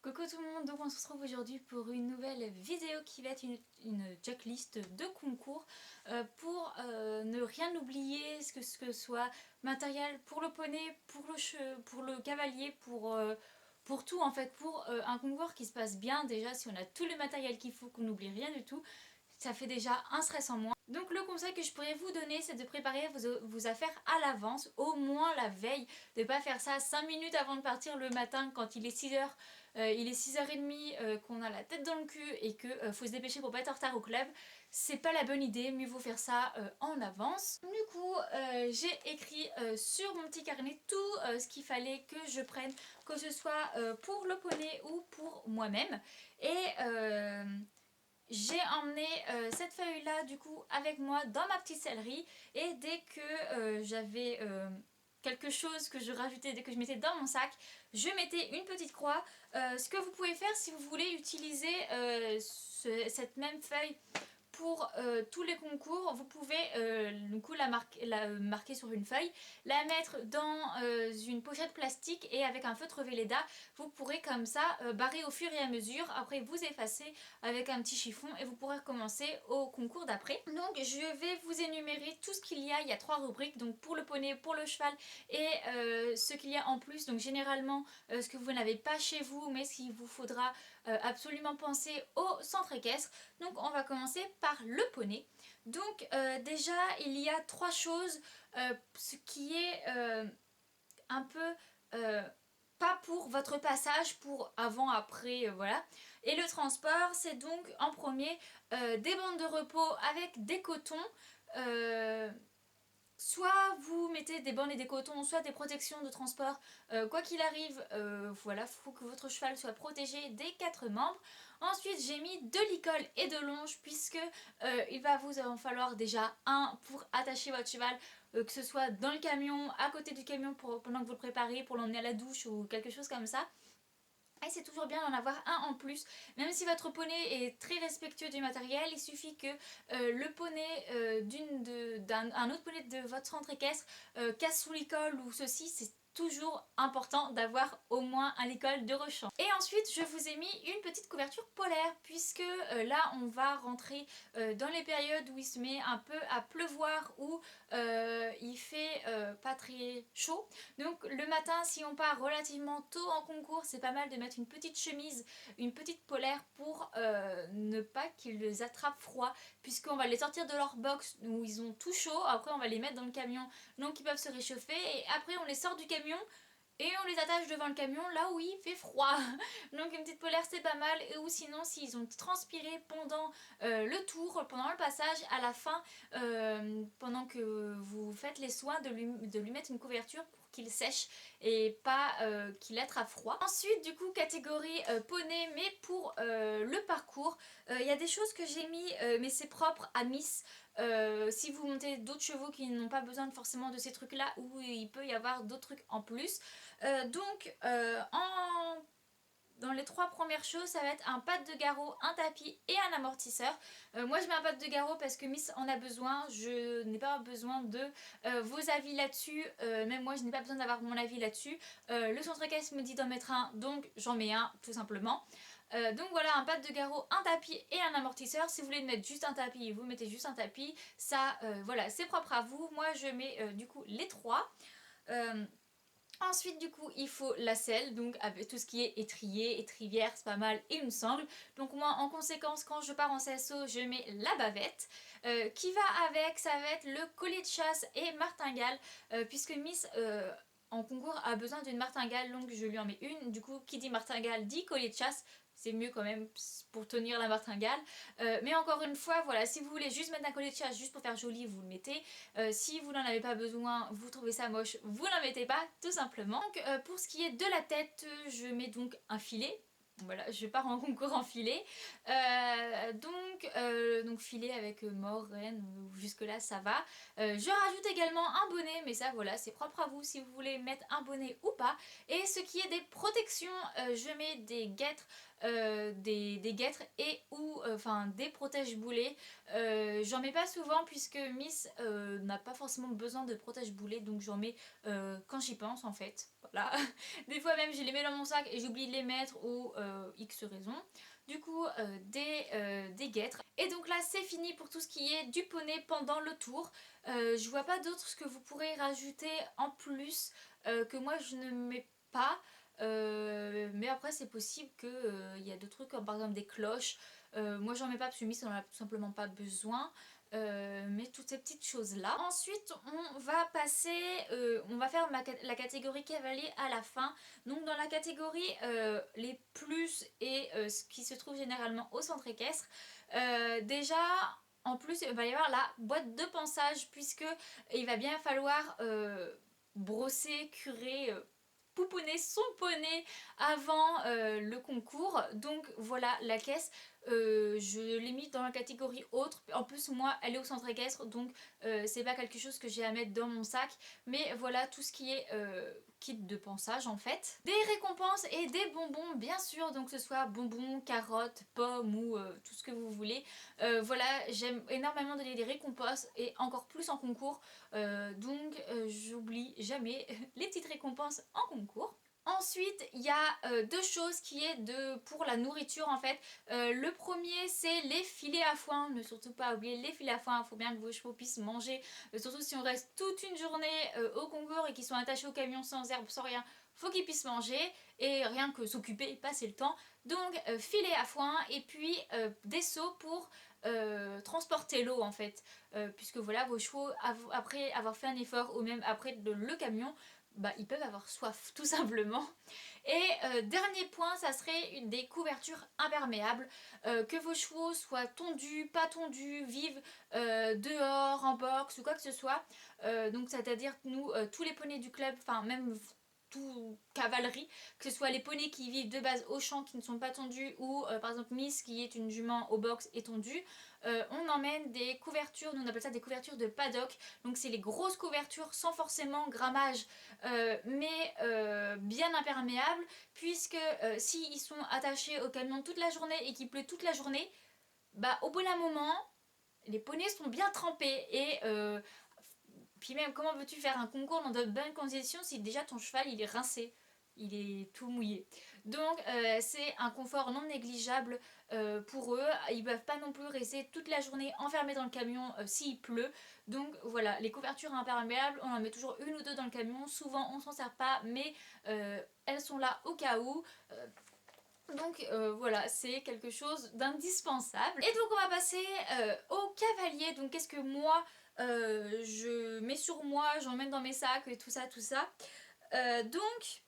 Coucou tout le monde, donc on se retrouve aujourd'hui pour une nouvelle vidéo qui va être une checklist de concours pour ne rien oublier, ce que soit matériel pour le poney, pour le cavalier, pour tout en fait, pour un concours qui se passe bien. Déjà si on a tout le matériel qu'il faut, qu'on n'oublie rien du tout, ça fait déjà un stress en moins. Donc le conseil que je pourrais vous donner, c'est de préparer vos affaires à l'avance, au moins la veille, de ne pas faire ça 5 minutes avant de partir le matin quand il est 6h, il est 6h30, qu'on a la tête dans le cul et que faut se dépêcher pour pas être en retard au club. C'est pas la bonne idée, mieux vaut faire ça en avance. Du coup, j'ai écrit sur mon petit carnet tout ce qu'il fallait que je prenne, que ce soit pour le poney ou pour moi-même. Et j'ai emmené cette feuille là du coup avec moi dans ma petite sellerie, et dès que j'avais quelque chose que je rajoutais, dès que je mettais dans mon sac, je mettais une petite croix. Ce que vous pouvez faire si vous voulez utiliser cette même feuille pour tous les concours, vous pouvez du coup la marquer sur une feuille, la mettre dans une pochette plastique, et avec un feutre Velleda, vous pourrez comme ça barrer au fur et à mesure. Après vous effacez avec un petit chiffon et vous pourrez recommencer au concours d'après. Donc je vais vous énumérer tout ce qu'il y a. Il y a 3 rubriques, donc pour le poney, pour le cheval et ce qu'il y a en plus. Donc généralement ce que vous n'avez pas chez vous, mais ce qu'il vous faudra absolument penser au centre équestre. Donc on va commencer par le poney. Donc déjà il y a 3 choses, ce qui est un peu pas pour votre passage, pour avant, après, voilà. Et le transport, c'est donc en premier des bandes de repos avec des cotons. Soit vous mettez des bandes et des cotons, soit des protections de transport. Quoi qu'il arrive, voilà, il faut que votre cheval soit protégé des 4 membres. Ensuite, j'ai mis de licol et de longe, puisque il va vous en falloir déjà un pour attacher votre cheval, que ce soit dans le camion, à côté du camion pendant que vous le préparez, pour l'emmener à la douche ou quelque chose comme ça. Et c'est toujours bien d'en avoir un en plus, même si votre poney est très respectueux du matériel. Il suffit que le poney d'un autre poney de votre centre équestre casse sous l'école ou ceci. C'est toujours important d'avoir au moins un licol de rechange. Et ensuite je vous ai mis une petite couverture polaire, puisque là on va rentrer dans les périodes où il se met un peu à pleuvoir, où il fait pas très chaud. Donc le matin, si on part relativement tôt en concours, c'est pas mal de mettre une petite chemise, une petite polaire, pour ne pas qu'ils les attrapent froid, puisqu'on va les sortir de leur box où ils ont tout chaud. Après on va les mettre dans le camion, donc ils peuvent se réchauffer, et après on les sort du camion et on les attache devant le camion là où il fait froid. Donc une petite polaire c'est pas mal. Ou sinon, s'ils ont transpiré pendant le tour, pendant le passage, à la fin, pendant que vous faites les soins, de lui mettre une couverture pour qu'il sèche et pas qu'il attrape froid. Ensuite du coup, catégorie poney, mais pour le parcours, il y a des choses que j'ai mis, mais c'est propre à Miss. Si vous montez d'autres chevaux qui n'ont pas besoin forcément de ces trucs là, ou il peut y avoir d'autres trucs en plus. Dans les 3 premières choses, ça va être un pad de garrot, un tapis et un amortisseur. Moi je mets un pad de garrot parce que Miss en a besoin. Je n'ai pas besoin de vos avis là-dessus. Même moi je n'ai pas besoin d'avoir mon avis là-dessus. Le centre équestre me dit d'en mettre un, donc j'en mets un tout simplement. Donc voilà, un pad de garrot, un tapis et un amortisseur. Si vous voulez mettre juste un tapis, vous mettez juste un tapis. Ça, voilà, c'est propre à vous. Moi je mets du coup les 3. Ensuite du coup il faut la selle, donc avec tout ce qui est étrier, étrivière, c'est pas mal, et une sangle. Donc moi en conséquence, quand je pars en CSO, je mets la bavette. Qui va avec, ça va être le collier de chasse et martingale, puisque Miss en concours a besoin d'une martingale, donc je lui en mets une. Du coup qui dit martingale dit collier de chasse. C'est mieux quand même pour tenir la martingale. Mais encore une fois, voilà, si vous voulez juste mettre un collier de chasse juste pour faire joli, vous le mettez. Si vous n'en avez pas besoin, vous trouvez ça moche, vous n'en mettez pas, tout simplement. Donc pour ce qui est de la tête, je mets donc un filet. Voilà, je pars en concours en filet. Donc filet avec mort, reine, jusque là ça va. Je rajoute également un bonnet, mais ça voilà, c'est propre à vous si vous voulez mettre un bonnet ou pas. Et ce qui est des protections, je mets des guêtres, des guêtres et ou enfin des protège-boulets. J'en mets pas souvent puisque Miss n'a pas forcément besoin de protège-boulets, donc j'en mets quand j'y pense en fait. Voilà. Des fois même je les mets dans mon sac et j'oublie de les mettre, ou X raisons. Du coup des guêtres. Et donc là c'est fini pour tout ce qui est du poney pendant le tour. Je vois pas d'autres que vous pourrez rajouter en plus que moi je ne mets pas. Mais après c'est possible qu'il y a d'autres trucs comme par exemple des cloches. Moi j'en mets pas parce que Miss on en a tout simplement pas besoin. Mais toutes ces petites choses là. Ensuite on va passer, on va faire la catégorie cavalier à la fin. Donc dans la catégorie les plus et ce qui se trouve généralement au centre équestre, déjà en plus il va y avoir la boîte de pansage puisque il va bien falloir brosser, curer, pouponner son poney avant le concours. Donc voilà la caisse. Je l'ai mis dans la catégorie autre. En plus moi elle est au centre équestre donc c'est pas quelque chose que j'ai à mettre dans mon sac. Mais voilà tout ce qui est kit de pansage en fait. Des récompenses et des bonbons bien sûr. Donc que ce soit bonbons, carottes, pommes ou tout ce que vous voulez. Voilà j'aime énormément donner des récompenses et encore plus en concours. Donc j'oublie jamais les petites récompenses en concours. Ensuite, il y a deux choses qui est pour la nourriture en fait. Le premier, c'est les filets à foin. Ne surtout pas oublier les filets à foin. Il faut bien que vos chevaux puissent manger. Surtout si on reste toute une journée au concours et qu'ils sont attachés au camion sans herbe, sans rien. Faut qu'ils puissent manger et rien que s'occuper et passer le temps. Donc filets à foin et puis des seaux pour transporter l'eau en fait. Puisque voilà, vos chevaux, après avoir fait un effort ou même après le camion, bah, ils peuvent avoir soif tout simplement. Et dernier point, ça serait des couvertures imperméables. Que vos chevaux soient tondus, pas tondus, vivent dehors, en box ou quoi que ce soit. Donc c'est-à-dire nous, tous les poneys du club, enfin même tout cavalerie, que ce soit les poneys qui vivent de base au champ qui ne sont pas tondus ou par exemple Miss qui est une jument au box et tondue, on emmène des couvertures, nous on appelle ça des couvertures de paddock, donc c'est les grosses couvertures sans forcément grammage mais bien imperméables puisque s'ils sont attachés au camion toute la journée et qu'il pleut toute la journée, bah au bout d'un moment les poneys sont bien trempés et puis même, comment veux-tu faire un concours dans de bonnes conditions si déjà ton cheval il est rincé, il est tout mouillé. Donc c'est un confort non négligeable pour eux. Ils ne peuvent pas non plus rester toute la journée enfermés dans le camion s'il pleut. Donc voilà, les couvertures imperméables, on en met toujours une ou deux dans le camion. Souvent on s'en sert pas, mais elles sont là au cas où. Donc voilà, c'est quelque chose d'indispensable. Et donc on va passer au cavalier. Donc qu'est-ce que moi je mets sur moi, j'emmène dans mes sacs et tout ça, tout ça. Donc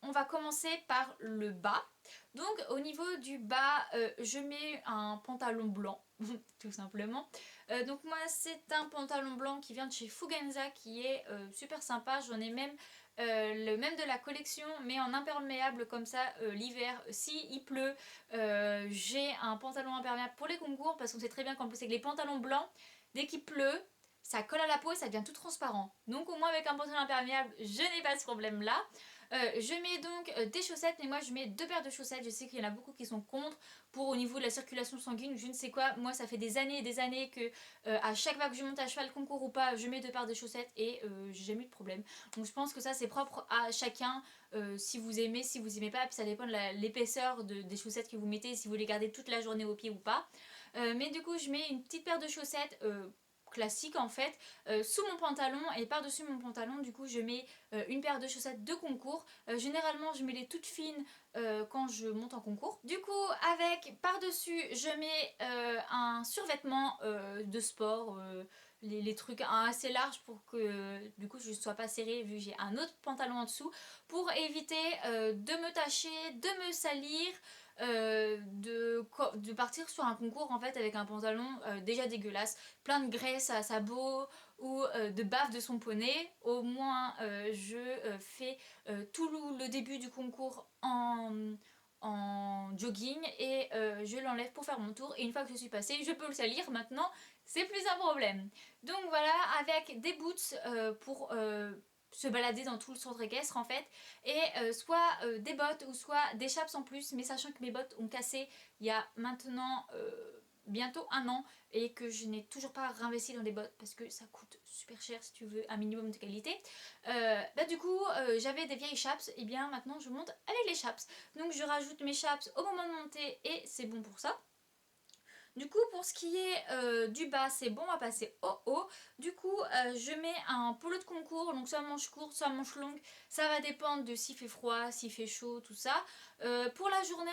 on va commencer par le bas. Donc au niveau du bas, je mets un pantalon blanc, tout simplement. Donc moi c'est un pantalon blanc qui vient de chez Fugenza qui est super sympa. J'en ai même le même de la collection mais en imperméable comme ça l'hiver si il pleut. J'ai un pantalon imperméable pour les concours parce qu'on sait très bien qu'en plus avec les pantalons blancs, dès qu'il pleut, ça colle à la peau et ça devient tout transparent. Donc au moins avec un pantalon imperméable, je n'ai pas ce problème là. Je mets donc des chaussettes, mais moi je mets deux paires de chaussettes. Je sais qu'il y en a beaucoup qui sont contre pour au niveau de la circulation sanguine, je ne sais quoi. Moi ça fait des années et des années que à chaque fois que je monte à cheval, concours ou pas, je mets deux paires de chaussettes et j'ai jamais eu de problème. Donc je pense que ça c'est propre à chacun, si vous aimez, si vous aimez pas, puis ça dépend de l'épaisseur des chaussettes que vous mettez, si vous les gardez toute la journée au pied ou pas. Mais du coup je mets une petite paire de chaussettes classique en fait sous mon pantalon et par dessus mon pantalon du coup je mets une paire de chaussettes de concours. Généralement je mets les toutes fines quand je monte en concours. Du coup avec par dessus je mets un survêtement de sport, les trucs assez larges pour que du coup je ne sois pas serrée vu que j'ai un autre pantalon en dessous pour éviter de me tacher, de me salir, de partir sur un concours en fait avec un pantalon déjà dégueulasse, plein de graisse à sa peau ou de bave de son poney. Au moins je fais tout le début du concours en jogging et je l'enlève pour faire mon tour et une fois que je suis passée je peux le salir maintenant, c'est plus un problème. Donc voilà, avec des boots pour se balader dans tout le centre équestre en fait, et soit des bottes ou soit des chaps en plus, mais sachant que mes bottes ont cassé il y a maintenant bientôt 1 an et que je n'ai toujours pas réinvesti dans des bottes parce que ça coûte super cher si tu veux un minimum de qualité. Du coup j'avais des vieilles chaps, et bien maintenant je monte avec les chaps. Donc je rajoute mes chaps au moment de monter et c'est bon pour ça. Du coup pour ce qui est du bas c'est bon, on va passer au haut. Du coup je mets un polo de concours, donc soit manche courte soit manche longue, ça va dépendre de s'il fait froid, s'il fait chaud, tout ça. Pour la journée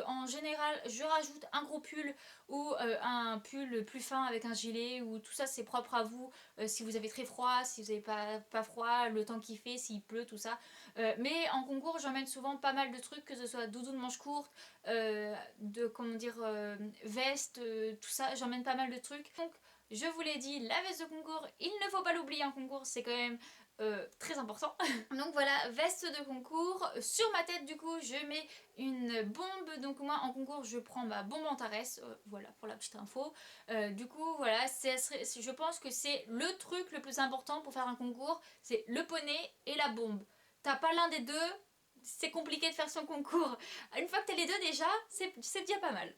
en général je rajoute un gros pull ou un pull plus fin avec un gilet, ou tout ça c'est propre à vous. Si vous avez très froid, si vous n'avez pas froid, le temps qu'il fait, s'il pleut, tout ça. Mais en concours j'emmène souvent pas mal de trucs, que ce soit doudoune manche courte, veste, tout ça, j'emmène pas mal de trucs. Donc je vous l'ai dit, la veste de concours, il ne faut pas l'oublier en concours, c'est quand même très important. Donc voilà, veste de concours. Sur ma tête du coup je mets une bombe, donc moi en concours je prends ma bombe Antares, voilà pour la petite info. Du coup voilà, je pense que c'est le truc le plus important pour faire un concours, c'est le poney et la bombe. T'as pas l'un des deux, c'est compliqué de faire son concours. Une fois que t'as les deux déjà, c'est déjà pas mal.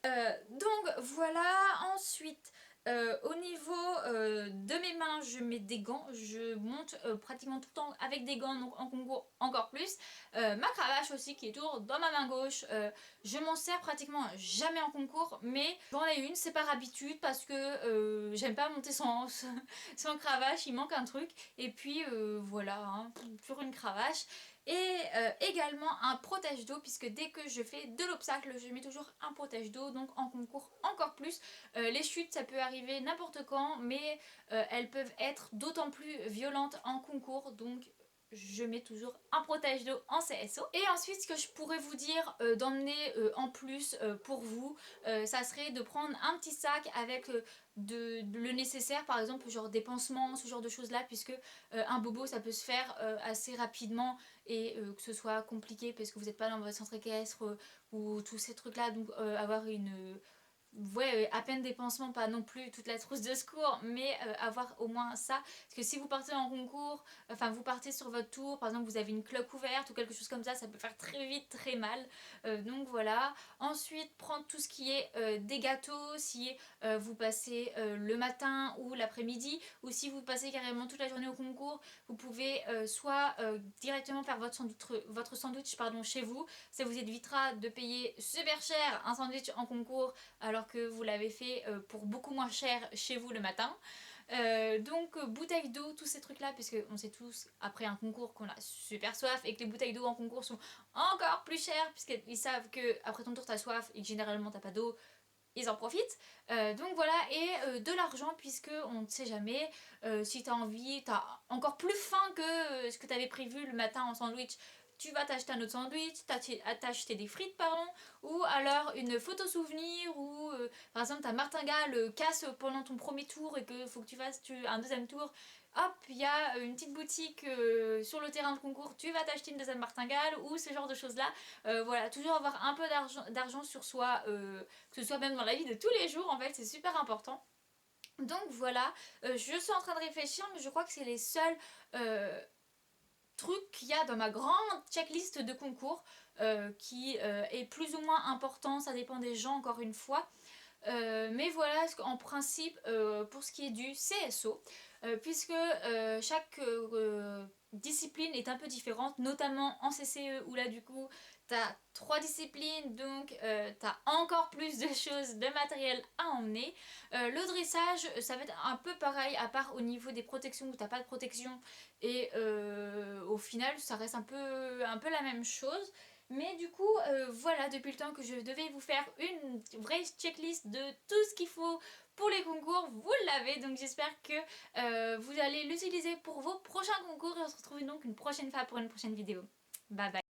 Donc voilà, ensuite au niveau de mes mains, je mets des gants. Je monte pratiquement tout le temps avec des gants, donc en concours encore plus. Ma cravache aussi qui est toujours dans ma main gauche. Je m'en sers pratiquement jamais en concours, mais j'en ai une, c'est par habitude parce que j'aime pas monter sans cravache, il manque un truc. Et puis voilà, hein, toujours une cravache. Et également un protège d'eau, puisque dès que je fais de l'obstacle je mets toujours un protège d'eau, donc en concours encore plus. Les chutes ça peut arriver n'importe quand, mais elles peuvent être d'autant plus violentes en concours, donc je mets toujours un protège d'eau en CSO. Et ensuite ce que je pourrais vous dire d'emmener en plus pour vous, ça serait de prendre un petit sac avec le nécessaire, par exemple genre des pansements, ce genre de choses là, puisque un bobo ça peut se faire assez rapidement, et que ce soit compliqué parce que vous n'êtes pas dans votre centre équestre ou tous ces trucs là, donc avoir à peine des pansements, pas non plus toute la trousse de secours, mais avoir au moins ça, parce que si vous partez en concours, enfin vous partez sur votre tour, par exemple vous avez une cloque ouverte ou quelque chose comme ça peut faire très vite très mal. Donc voilà. Ensuite prendre tout ce qui est des gâteaux, si vous passez le matin ou l'après-midi, ou si vous passez carrément toute la journée au concours, vous pouvez soit directement faire votre sandwich chez vous, ça vous évitera de payer super cher un sandwich en concours alors que vous l'avez fait pour beaucoup moins cher chez vous le matin. Donc bouteilles d'eau, tous ces trucs là, puisque on sait tous après un concours qu'on a super soif et que les bouteilles d'eau en concours sont encore plus chères, puisqu'ils savent que après ton tour t'as soif et que généralement t'as pas d'eau, ils en profitent. Donc voilà, et de l'argent, puisque on ne sait jamais, si t'as envie, t'as encore plus faim que ce que t'avais prévu le matin en sandwich, tu vas t'acheter un autre sandwich, t'acheter des frites pardon, ou alors une photo souvenir, ou par exemple ta martingale casse pendant ton premier tour et que faut que tu fasses un deuxième tour. Hop, il y a une petite boutique sur le terrain de concours, tu vas t'acheter une deuxième martingale, ou ce genre de choses là. Voilà, toujours avoir un peu d'argent sur soi, que ce soit même dans la vie de tous les jours, en fait c'est super important. Donc voilà, je suis en train de réfléchir, mais je crois que c'est les seuls trucs qu'il y a dans ma grande checklist de concours, qui est plus ou moins important, ça dépend des gens encore une fois. Mais voilà, en principe pour ce qui est du CSO, puisque chaque discipline est un peu différente, notamment en CCE où là du coup t'as 3 disciplines, donc t'as encore plus de choses, de matériel à emmener. Le dressage ça va être un peu pareil, à part au niveau des protections où t'as pas de protection, et au final ça reste un peu la même chose. Mais du coup, voilà, depuis le temps que je devais vous faire une vraie checklist de tout ce qu'il faut pour les concours, vous l'avez. Donc j'espère que vous allez l'utiliser pour vos prochains concours. Et on se retrouve donc une prochaine fois pour une prochaine vidéo. Bye bye.